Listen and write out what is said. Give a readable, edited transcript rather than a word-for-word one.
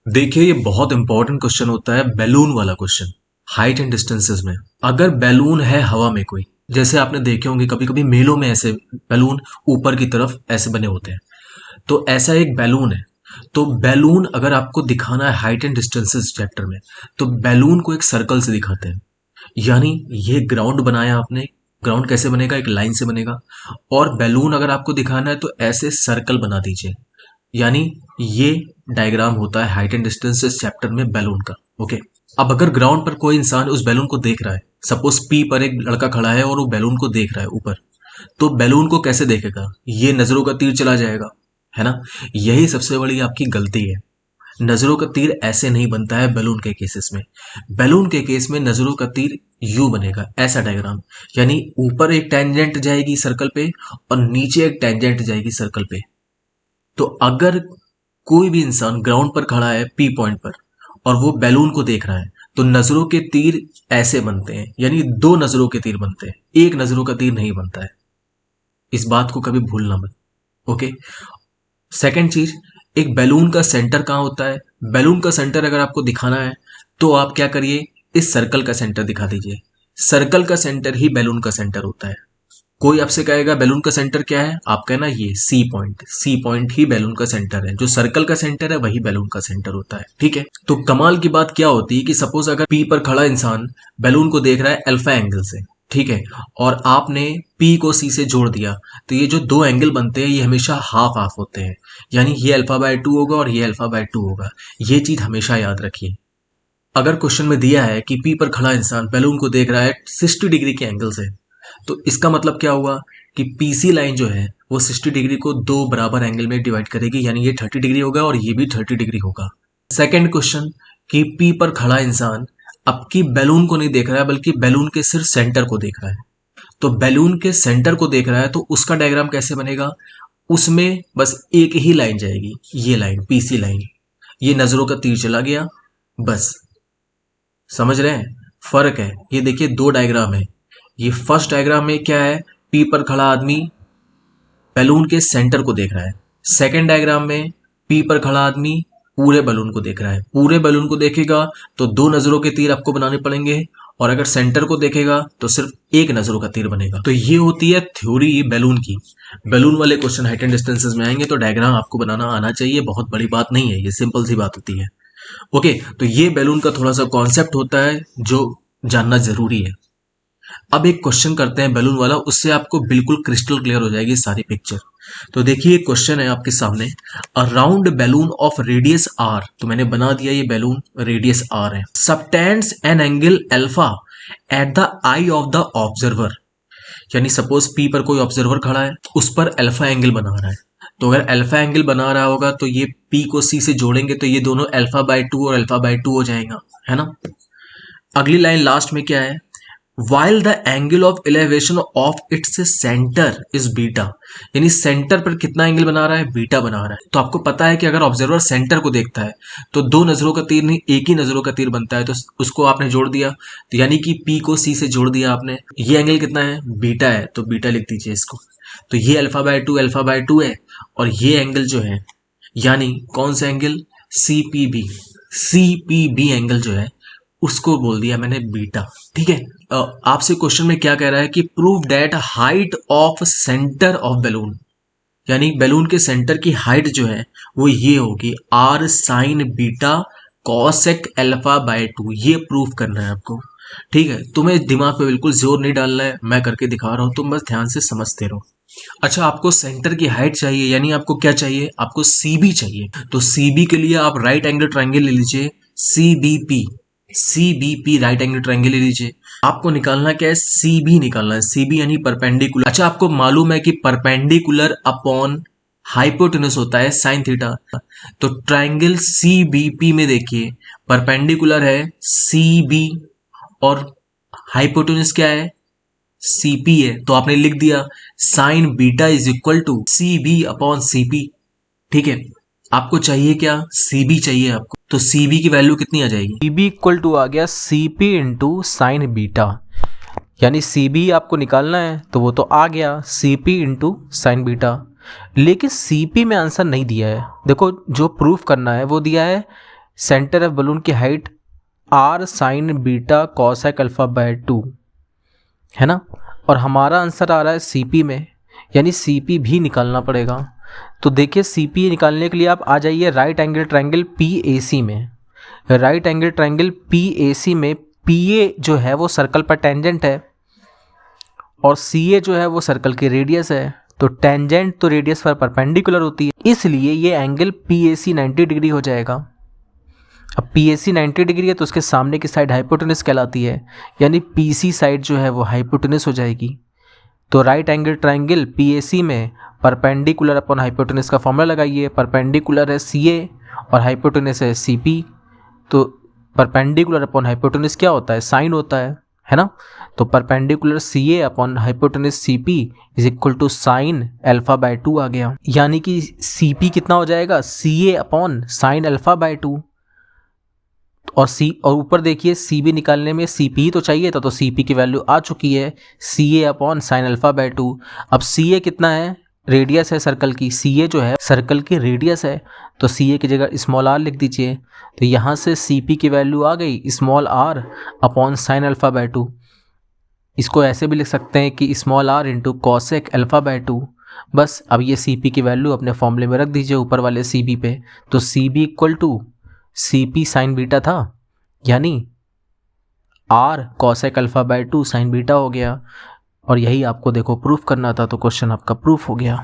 देखिए ये बहुत इंपॉर्टेंट क्वेश्चन होता है, बैलून वाला क्वेश्चन, हाइट एंड डिस्टेंसेस में। अगर बैलून है हवा में कोई, जैसे आपने देखे होंगे कभी कभी मेलों में ऐसे बैलून ऊपर की तरफ ऐसे बने होते हैं, तो ऐसा एक बैलून है। तो बैलून अगर आपको दिखाना है हाइट एंड डिस्टेंसेस चैप्टर में, तो बैलून को एक सर्कल से दिखाते हैं। यानी ये ग्राउंड बनाया आपने, ग्राउंड कैसे बनेगा, एक लाइन से बनेगा। और बैलून अगर आपको दिखाना है तो ऐसे सर्कल बना दीजिए। यानी ये डायग्राम होता है हाइट एंड डिस्टेंसेस चैप्टर में बैलून का। ओके, अब अगर ग्राउंड पर कोई इंसान उस बैलून को देख रहा है, सपोज पी पर एक लड़का खड़ा है और वो बैलून को देख रहा है ऊपर, तो बैलून को कैसे देखेगा? ये नजरों का तीर चला जाएगा, है ना। यही सबसे बड़ी आपकी गलती है। नजरों का तीर ऐसे नहीं बनता है बैलून के केसेस में। बैलून के केस में नजरों का तीर यू बनेगा, ऐसा डायग्राम। यानी ऊपर एक टेंजेंट जाएगी सर्कल पे और नीचे एक टेंजेंट जाएगी सर्कल पे। तो अगर कोई भी इंसान ग्राउंड पर खड़ा है पी पॉइंट पर और वो बैलून को देख रहा है, तो नजरों के तीर ऐसे बनते हैं, यानी दो नजरों के तीर बनते हैं, एक नजरों का तीर नहीं बनता है। इस बात को कभी भूलना मत। ओके, सेकंड चीज, एक बैलून का सेंटर कहाँ होता है? बैलून का सेंटर अगर आपको दिखाना है तो आप क्या करिए, इस सर्कल का सेंटर दिखा दीजिए। सर्कल का सेंटर ही बैलून का सेंटर होता है। कोई आपसे कहेगा बैलून का सेंटर क्या है, आप कहना ये सी पॉइंट। सी पॉइंट ही बैलून का सेंटर है, जो सर्कल का सेंटर है वही बैलून का सेंटर होता है। ठीक है, तो कमाल की बात क्या होती है कि सपोज अगर पी पर खड़ा इंसान बैलून को देख रहा है अल्फा एंगल से, ठीक है, और आपने पी को सी से जोड़ दिया, तो ये जो दो एंगल बनते हैं ये हमेशा हाफ हाफ होते हैं। यानी ये अल्फा बाय 2 होगा और ये अल्फा बाय 2 होगा। ये चीज हमेशा याद रखिए। अगर क्वेश्चन में दिया है कि पी पर खड़ा इंसान बैलून को देख रहा है 60 डिग्री के एंगल से, तो इसका मतलब क्या हुआ कि पीसी लाइन जो है वो 60 डिग्री को दो बराबर एंगल में डिवाइड करेगी, यानी ये 30 डिग्री होगा और ये भी 30 डिग्री होगा। सेकंड क्वेश्चन कि पी पर खड़ा इंसान अब की बैलून को नहीं देख रहा है बल्कि बैलून के सिर्फ सेंटर को देख रहा है। तो बैलून के सेंटर को देख रहा है तो उसका डायग्राम कैसे बनेगा? उसमें बस एक ही लाइन जाएगी, ये लाइन पीसी लाइन। ये नजरों का तीर चला गया, बस। समझ रहे हैं फर्क है? ये देखिए दो डायग्राम है। ये फर्स्ट डायग्राम में क्या है, पी पर खड़ा आदमी बैलून के सेंटर को देख रहा है। सेकंड डायग्राम में पी पर खड़ा आदमी पूरे बैलून को देख रहा है। पूरे बैलून को देखेगा तो दो नजरों के तीर आपको बनाने पड़ेंगे, और अगर सेंटर को देखेगा तो सिर्फ एक नजरों का तीर बनेगा। तो ये होती है थ्योरी बैलून की। बैलून वाले क्वेश्चन हाइट एंड डिस्टेंसेस में आएंगे तो डायग्राम आपको बनाना आना चाहिए, बहुत बड़ी बात नहीं है, ये सिंपल सी बात होती है। ओके, तो ये बैलून का थोड़ा सा कॉन्सेप्ट होता है जो जानना जरूरी है। अब एक क्वेश्चन करते हैं बैलून वाला, उससे आपको बिल्कुल क्रिस्टल क्लियर हो जाएगी सारी पिक्चर। तो देखिए एक क्वेश्चन है आपके सामने, a round balloon of radius r. तो मैंने बना दिया ये बैलून रेडियस आर है, subtends an angle alpha at the eye of the observer. यानी सपोज पी पर कोई ऑब्जर्वर खड़ा है, उस पर अल्फा एंगल बना रहा है। तो अगर अल्फा एंगल बना रहा होगा तो ये पी को सी से जोड़ेंगे तो ये दोनों अल्फा बाय 2 और अल्फा बाय 2 हो जाएगा, है ना। अगली लाइन लास्ट में क्या है, while the angle of elevation of its center is beta. यानी सेंटर पर कितना एंगल बना रहा है, बीटा बना रहा है। तो आपको पता है कि अगर ऑब्जर्वर सेंटर को देखता है तो दो नजरों का तीर नहीं एक ही नजरों का तीर बनता है, तो उसको आपने जोड़ दिया, तो यानी कि पी को सी से जोड़ दिया आपने। ये एंगल कितना है, बीटा है, तो बीटा लिख दीजिए इसको। तो ये अल्फा बाय 2 अल्फा बाय 2 है, और ये एंगल जो है यानी कौन सा एंगल, सीपीबी। सीपीबी एंगल जो है उसको बोल दिया मैंने बीटा। ठीक है, आपसे क्वेश्चन में क्या कह रहा है कि prove that height of centre of balloon, यानी बैलून के सेंटर की हाइट जो है वो ये होगी r sine beta cosec alpha by 2। ये प्रूफ करना है आपको। ठीक है, तुम्हें दिमाग पे बिल्कुल जोर नहीं डालना है, मैं करके दिखा रहा हूं, तुम बस ध्यान से समझते रहो। अच्छा, आपको सेंटर की हाइट चाहिए, यानी आपको क्या चाहिए, आपको सीबी चाहिए। तो सीबी के लिए आप राइट एंगल ट्रायंगल ले लीजिए, CBP. CBP right angle triangle ले लीजिए। आपको निकालना क्या है, सीबी निकालना है। सीबी यानी परपेंडिकुलर। अच्छा, आपको मालूम है कि परपेंडिकुलर अपॉन हाइपोटेनस होता है साइन थीटा। तो ट्रायंगल सीबीपी में देखिए परपेंडिकुलर है सीबी और हाइपोटेनस क्या है, सीपी है। तो आपने लिख दिया sine beta is equal to CB upon CP. ठीक है, आपको चाहिए क्या, सीबी चाहिए आपको। तो सीबी की वैल्यू कितनी आ जाएगी, सीबी इक्वल टू आ गया सीपी इंटू साइन बीटा। यानी सीबी आपको निकालना है तो वो तो आ गया सीपी इंटू साइन बीटा, लेकिन सीपी में आंसर नहीं दिया है। देखो जो प्रूफ करना है वो दिया है सेंटर ऑफ बलून की height r sine beta cosec alpha by 2 है ना, और हमारा आंसर आ रहा है सीपी में, यानी सीपी भी निकालना पड़ेगा। तो देखिए सीपी निकालने के लिए आप आ जाइए राइट एंगल ट्रायंगल पीएसी में। राइट एंगल ट्रायंगल पीएसी में पीए जो है वो सर्कल पर टेंजेंट है और सीए जो है वो सर्कल की रेडियस है। तो टेंजेंट तो रेडियस पर परपेंडिकुलर होती है, इसलिए ये एंगल पीएसी 90 डिग्री हो जाएगा। अब पीएसी 90 डिग्री है तो उसके सामने की साइड हाइपोटेनस कहलाती है, यानी पीसी साइड जो है वो हाइपोटेनस हो जाएगी। तो राइट एंगल ट्रायंगल पीएसी में परपेंडिकुलर अपॉन हाइपोटेनस का फॉर्मूला लगाइए। परपेंडिकुलर है सीए और हाइपोटेनस है सीपी। तो परपेंडिकुलर अपॉन हाइपोटेनस क्या होता है? साइन होता है ना। तो perpendicular CA upon hypotenuse CP is equal to sine alpha by 2 आ गया, यानी कि सीपी कितना हो जाएगा? CA upon sine alpha by 2। और ऊपर देखिए सीबी निकालने में सीपी ही तो चाहिए था, तो सीपी की वैल्यू आ चुकी है CA upon sine alpha by 2। अब सीए कितना है? रेडियस है सर्कल की, सीए जो है सर्कल की रेडियस है, तो सीए की जगह स्मॉल आर लिख दीजिए। तो यहाँ से सीपी की वैल्यू आ गई small r upon sine alpha by 2। इसको ऐसे भी लिख सकते हैं कि small r into cosec alpha by 2। बस अब ये सीपी की वैल्यू अपने फॉर्मूले में रख दीजिए ऊपर वाले सीबी पे। तो CB equal to CP sine beta था, यानी r cosec alpha by 2 sine beta हो गया। और यही आपको देखो प्रूफ करना था, तो क्वेश्चन आपका प्रूफ हो गया।